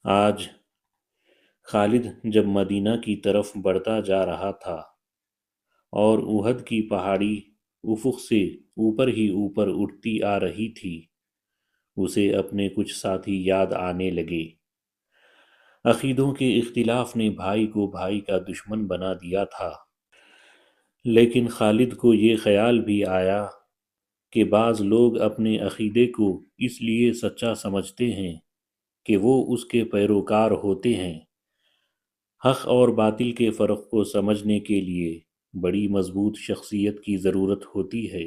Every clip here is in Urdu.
آج خالد جب مدینہ کی طرف بڑھتا جا رہا تھا اور احد کی پہاڑی افق سے اوپر ہی اوپر اٹھتی آ رہی تھی، اسے اپنے کچھ ساتھی یاد آنے لگے۔ عقیدوں کے اختلاف نے بھائی کو بھائی کا دشمن بنا دیا تھا، لیکن خالد کو یہ خیال بھی آیا کہ بعض لوگ اپنے عقیدے کو اس لیے سچا سمجھتے ہیں کہ وہ اس کے پیروکار ہوتے ہیں۔ حق اور باطل کے فرق کو سمجھنے کے لیے بڑی مضبوط شخصیت کی ضرورت ہوتی ہے۔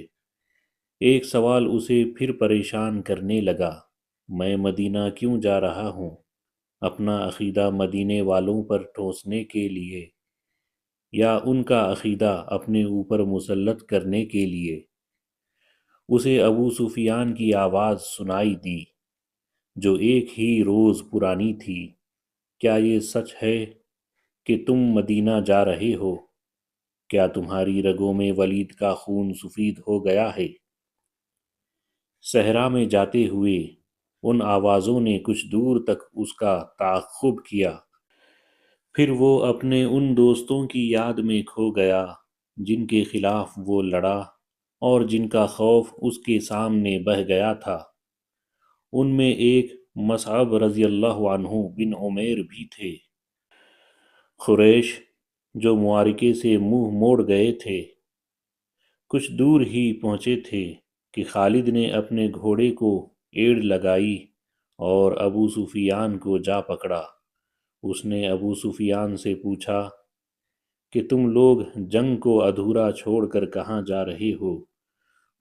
ایک سوال اسے پھر پریشان کرنے لگا، میں مدینہ کیوں جا رہا ہوں؟ اپنا عقیدہ مدینے والوں پر ٹھوسنے کے لیے یا ان کا عقیدہ اپنے اوپر مسلط کرنے کے لیے؟ اسے ابو سفیان کی آواز سنائی دی، جو ایک ہی روز پرانی تھی۔ کیا یہ سچ ہے کہ تم مدینہ جا رہے ہو؟ کیا تمہاری رگوں میں ولید کا خون سفید ہو گیا ہے؟ صحرا میں جاتے ہوئے ان آوازوں نے کچھ دور تک اس کا تعاقب کیا، پھر وہ اپنے ان دوستوں کی یاد میں کھو گیا جن کے خلاف وہ لڑا اور جن کا خوف اس کے سامنے بہہ گیا تھا۔ ان میں ایک مصعب رضی اللہ عنہ بن عمیر بھی تھے۔ قریش جو معرکے سے منہ موڑ گئے تھے، کچھ دور ہی پہنچے تھے کہ خالد نے اپنے گھوڑے کو ایڑ لگائی اور ابو سفیان کو جا پکڑا۔ اس نے ابو سفیان سے پوچھا کہ تم لوگ جنگ کو ادھورا چھوڑ کر کہاں جا رہے ہو؟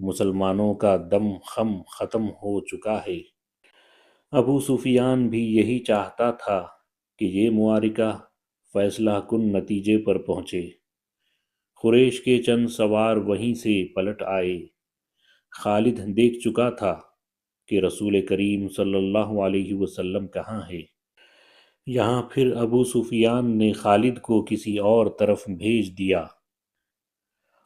مسلمانوں کا دم خم ختم ہو چکا ہے۔ ابو سفیان بھی یہی چاہتا تھا کہ یہ معرکہ فیصلہ کن نتیجے پر پہنچے۔ قریش کے چند سوار وہیں سے پلٹ آئے۔ خالد دیکھ چکا تھا کہ رسول کریم صلی اللہ علیہ وسلم کہاں ہے۔ یہاں پھر ابو سفیان نے خالد کو کسی اور طرف بھیج دیا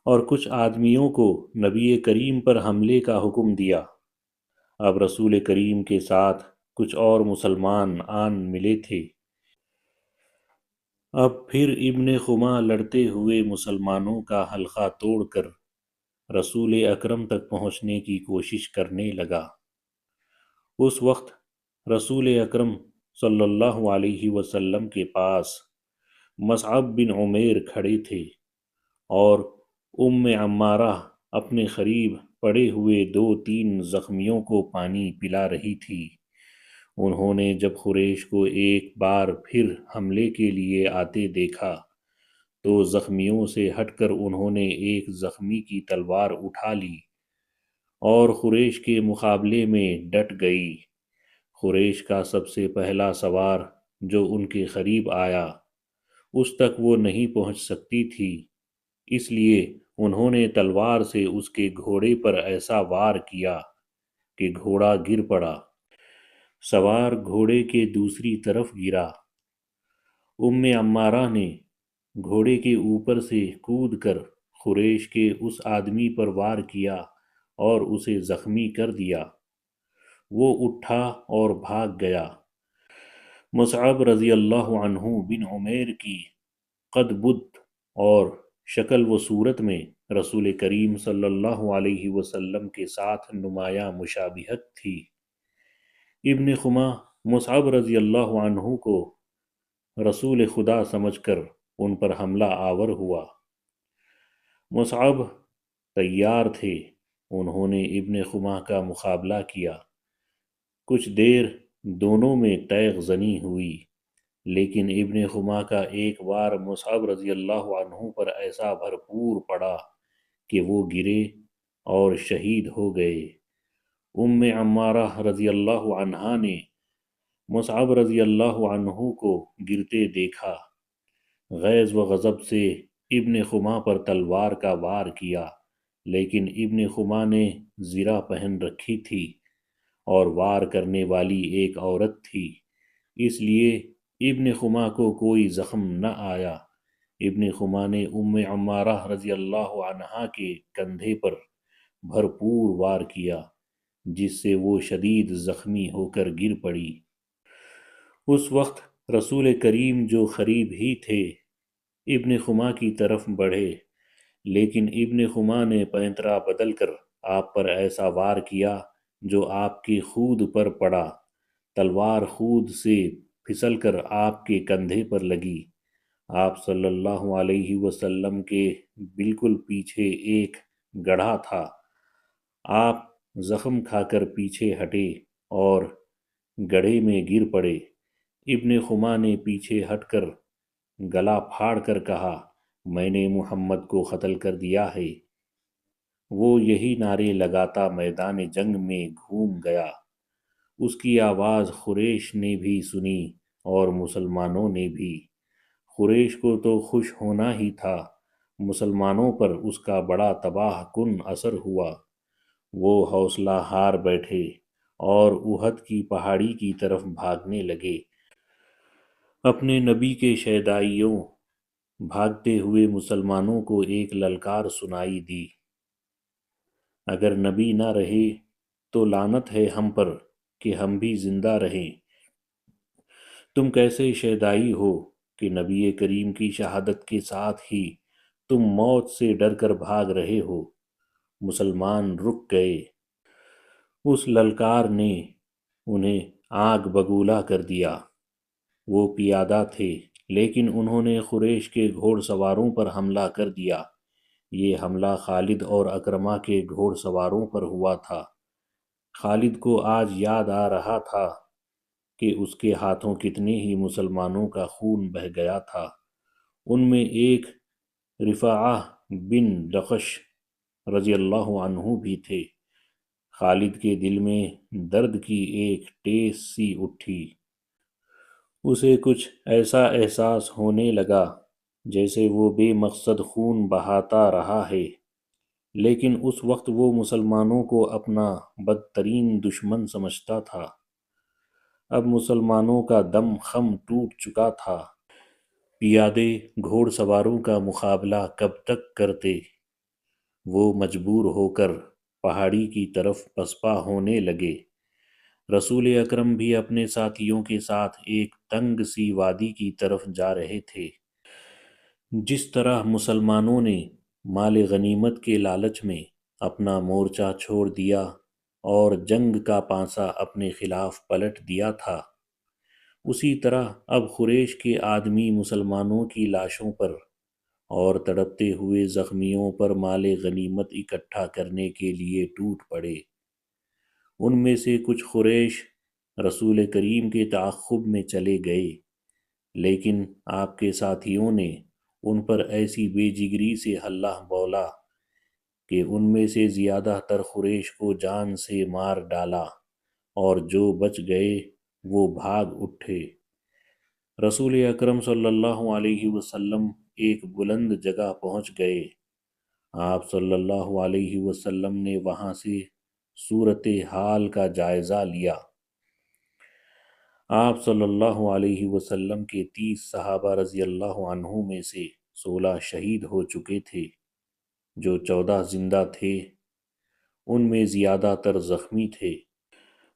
اور کچھ آدمیوں کو نبی کریم پر حملے کا حکم دیا۔ اب رسول کریم کے ساتھ کچھ اور مسلمان آن ملے تھے۔ اب پھر ابن خما لڑتے ہوئے مسلمانوں کا حلقہ توڑ کر رسول اکرم تک پہنچنے کی کوشش کرنے لگا۔ اس وقت رسول اکرم صلی اللہ علیہ وسلم کے پاس مصعب بن عمیر کھڑے تھے اور ام عمارہ اپنے قریب پڑے ہوئے 2-3 زخمیوں کو پانی پلا رہی تھی۔ انہوں نے جب قریش کو ایک بار پھر حملے کے لیے آتے دیکھا تو زخمیوں سے ہٹ کر انہوں نے ایک زخمی کی تلوار اٹھا لی اور قریش کے مقابلے میں ڈٹ گئی۔ قریش کا سب سے پہلا سوار جو ان کے قریب آیا، اس تک وہ نہیں پہنچ سکتی تھی، اس لیے انہوں نے تلوار سے اس کے گھوڑے پر ایسا وار کیا کہ گھوڑا گر پڑا۔ سوار گھوڑے کے دوسری طرف گرا۔ ام عمارہ نے گھوڑے کے اوپر سے کود کر قریش کے اس آدمی پر وار کیا اور اسے زخمی کر دیا۔ وہ اٹھا اور بھاگ گیا۔ مصعب رضی اللہ عنہ بن عمیر کی قد بد اور شکل و صورت میں رسول کریم صلی اللہ علیہ وسلم کے ساتھ نمایاں مشابہت تھی۔ ابن خما مصعب رضی اللہ عنہ کو رسول خدا سمجھ کر ان پر حملہ آور ہوا۔ مصعب تیار تھے، انہوں نے ابن خما کا مقابلہ کیا۔ کچھ دیر دونوں میں تیغ زنی ہوئی، لیکن ابن خما کا ایک وار مصعب رضی اللہ عنہ پر ایسا بھرپور پڑا کہ وہ گرے اور شہید ہو گئے۔ ام عمارہ رضی اللہ عنہا نے مصعب رضی اللہ عنہ کو گرتے دیکھا، غیظ و غضب سے ابن خما پر تلوار کا وار کیا، لیکن ابن خما نے زرہ پہن رکھی تھی اور وار کرنے والی ایک عورت تھی، اس لیے ابن خما کو کوئی زخم نہ آیا۔ ابن خما نے ام عمارہ رضی اللہ عنہا کے کندھے پر بھرپور وار کیا، جس سے وہ شدید زخمی ہو کر گر پڑی۔ اس وقت رسول کریم جو قریب ہی تھے ابن خما کی طرف بڑھے، لیکن ابن خما نے پینترا بدل کر آپ پر ایسا وار کیا جو آپ کے خود پر پڑا۔ تلوار خود سے پھسل کر آپ کے کندھے پر لگی۔ آپ صلی اللہ علیہ وسلم کے بالکل پیچھے ایک گڑھا تھا۔ آپ زخم کھا کر پیچھے ہٹے اور گڑھے میں گر پڑے۔ ابن خما نے پیچھے ہٹ کر گلا پھاڑ کر کہا، میں نے محمد کو قتل کر دیا ہے۔ وہ یہی نعرے لگاتا میدان جنگ میں گھوم گیا۔ اس کی آواز قریش نے بھی سنی اور مسلمانوں نے بھی۔ قریش کو تو خوش ہونا ہی تھا، مسلمانوں پر اس کا بڑا تباہ کن اثر ہوا۔ وہ حوصلہ ہار بیٹھے اور احد کی پہاڑی کی طرف بھاگنے لگے۔ اپنے نبی کے شیدائیوں بھاگتے ہوئے مسلمانوں کو ایک للکار سنائی دی، اگر نبی نہ رہے تو لعنت ہے ہم پر کہ ہم بھی زندہ رہیں۔ تم کیسے شیدائی ہو کہ نبی کریم کی شہادت کے ساتھ ہی تم موت سے ڈر کر بھاگ رہے ہو۔ مسلمان رک گئے۔ اس للکار نے انہیں آگ بگولا کر دیا۔ وہ پیادہ تھے لیکن انہوں نے قریش کے گھوڑ سواروں پر حملہ کر دیا۔ یہ حملہ خالد اور اکرمہ کے گھوڑ سواروں پر ہوا تھا۔ خالد کو آج یاد آ رہا تھا کہ اس کے ہاتھوں کتنے ہی مسلمانوں کا خون بہہ گیا تھا۔ ان میں ایک رفاعہ بن دخش رضی اللہ عنہ بھی تھے۔ خالد کے دل میں درد کی ایک ٹیس سی اٹھی۔ اسے کچھ ایسا احساس ہونے لگا جیسے وہ بے مقصد خون بہاتا رہا ہے، لیکن اس وقت وہ مسلمانوں کو اپنا بدترین دشمن سمجھتا تھا۔ اب مسلمانوں کا دم خم ٹوٹ چکا تھا۔ پیادے گھوڑ سواروں کا مقابلہ کب تک کرتے؟ وہ مجبور ہو کر پہاڑی کی طرف پسپا ہونے لگے۔ رسول اکرم بھی اپنے ساتھیوں کے ساتھ ایک تنگ سی وادی کی طرف جا رہے تھے۔ جس طرح مسلمانوں نے مال غنیمت کے لالچ میں اپنا مورچہ چھوڑ دیا اور جنگ کا پانسا اپنے خلاف پلٹ دیا تھا، اسی طرح اب قریش کے آدمی مسلمانوں کی لاشوں پر اور تڑپتے ہوئے زخمیوں پر مال غنیمت اکٹھا کرنے کے لیے ٹوٹ پڑے۔ ان میں سے کچھ قریش رسول کریم کے تعاقب میں چلے گئے، لیکن آپ کے ساتھیوں نے ان پر ایسی بے جگری سے حملہ بولا کہ ان میں سے زیادہ تر قریش کو جان سے مار ڈالا اور جو بچ گئے وہ بھاگ اٹھے۔ رسول اکرم صلی اللہ علیہ وسلم ایک بلند جگہ پہنچ گئے۔ آپ صلی اللہ علیہ وسلم نے وہاں سے صورتحال کا جائزہ لیا۔ آپ صلی اللہ علیہ وسلم کے 30 صحابہ رضی اللہ عنہ میں سے 16 شہید ہو چکے تھے۔ جو 14 زندہ تھے ان میں زیادہ تر زخمی تھے۔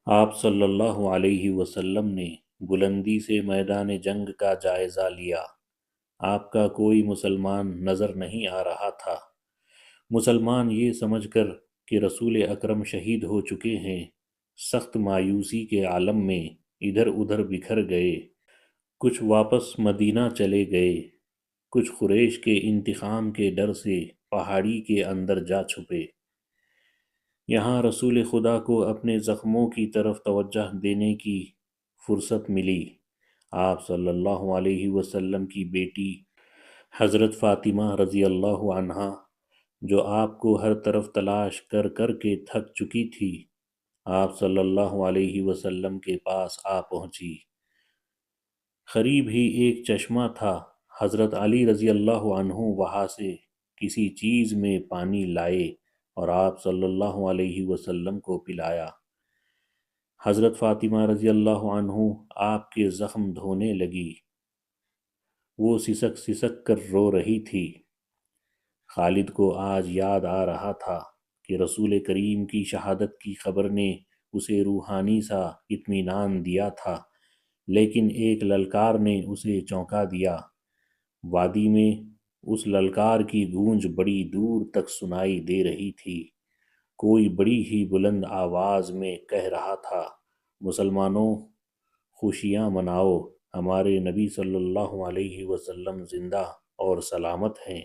آپ صلی اللہ علیہ وسلم نے بلندی سے میدان جنگ کا جائزہ لیا۔ آپ کا کوئی مسلمان نظر نہیں آ رہا تھا۔ مسلمان یہ سمجھ کر کہ رسول اکرم شہید ہو چکے ہیں، سخت مایوسی کے عالم میں ادھر ادھر بکھر گئے۔ کچھ واپس مدینہ چلے گئے، کچھ قریش کے انتقام کے ڈر سے پہاڑی کے اندر جا چھپے۔ یہاں رسول خدا کو اپنے زخموں کی طرف توجہ دینے کی فرصت ملی۔ آپ صلی اللہ علیہ وسلم کی بیٹی حضرت فاطمہ رضی اللہ عنہا، جو آپ کو ہر طرف تلاش کر کر کے تھک چکی تھی، آپ صلی اللہ علیہ وسلم کے پاس آ پہنچی۔ قریب ہی ایک چشمہ تھا۔ حضرت علی رضی اللہ عنہ وہاں سے کسی چیز میں پانی لائے اور آپ صلی اللہ علیہ وسلم کو پلایا۔ حضرت فاطمہ رضی اللہ عنہ آپ کے زخم دھونے لگی۔ وہ سسک سسک کر رو رہی تھی۔ خالد کو آج یاد آ رہا تھا کہ رسول کریم کی شہادت کی خبر نے اسے روحانی سا اطمینان دیا تھا لیکن ایک للکار نے اسے چونکا دیا۔ وادی میں اس للکار کی گونج بڑی دور تک سنائی دے رہی تھی۔ کوئی بڑی ہی بلند آواز میں کہہ رہا تھا، مسلمانوں، خوشیاں مناؤ، ہمارے نبی صلی اللہ علیہ وسلم زندہ اور سلامت ہیں۔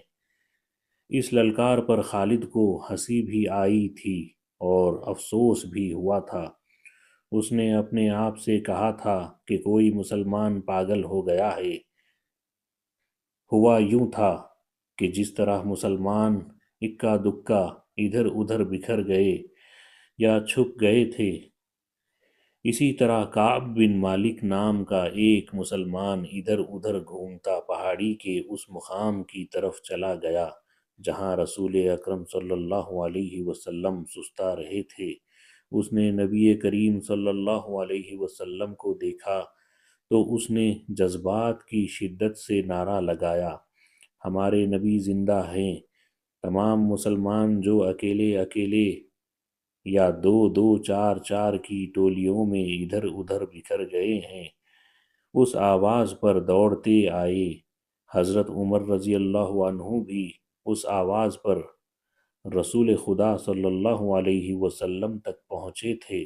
اس للکار پر خالد کو ہنسی بھی آئی تھی اور افسوس بھی ہوا تھا۔ اس نے اپنے آپ سے کہا تھا کہ کوئی مسلمان پاگل ہو گیا ہے۔ ہوا یوں تھا کہ جس طرح مسلمان اکا دکا ادھر ادھر بکھر گئے یا چھپ گئے تھے، اسی طرح کعب بن مالک نام کا ایک مسلمان ادھر ادھر گھومتا پہاڑی کے اس مقام کی طرف چلا گیا جہاں رسول اکرم صلی اللہ علیہ وسلم سستا رہے تھے۔ اس نے نبی کریم صلی اللہ علیہ وسلم کو دیکھا تو اس نے جذبات کی شدت سے نعرہ لگایا، ہمارے نبی زندہ ہیں۔ تمام مسلمان جو اکیلے اکیلے یا دو دو چار چار کی ٹولیوں میں ادھر ادھر بکھر گئے ہیں، اس آواز پر دوڑتے آئے۔ حضرت عمر رضی اللہ عنہ بھی اس آواز پر رسول خدا صلی اللہ علیہ وسلم تک پہنچے تھے۔